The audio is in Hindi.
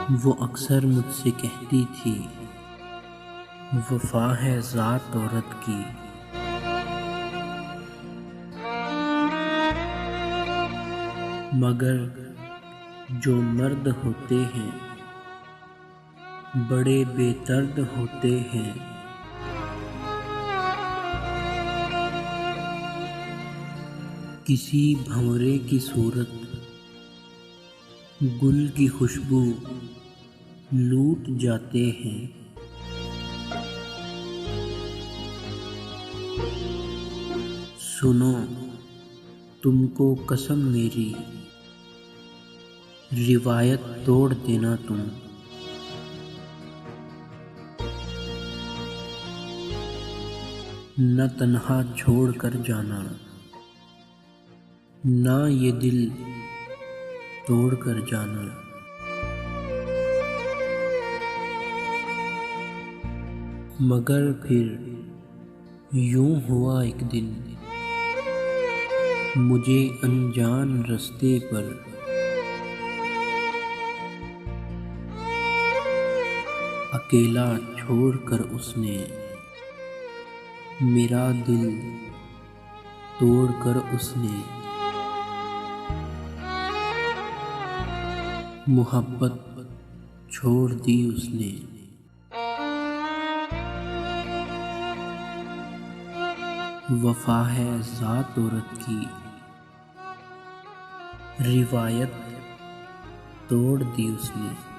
वो अक्सर मुझसे कहती थी, वफा है ज़ात औरत की। मगर जो मर्द होते हैं बड़े बेदर्द होते हैं। किसी भंवरे की सूरत गुल की खुशबू लूट जाते हैं। सुनो तुमको कसम मेरी, रिवायत तोड़ देना तुम। न तन्हा छोड़ कर जाना, ना ये दिल तोड़ कर जाना। मगर फिर यूं हुआ एक दिन, मुझे अनजान रास्ते पर अकेला छोड़कर उसने मेरा दिल तोड़कर उसने मोहब्बत छोड़ दी उसने। वफा है ज़ात औरत की, रिवायत तोड़ दी उसने।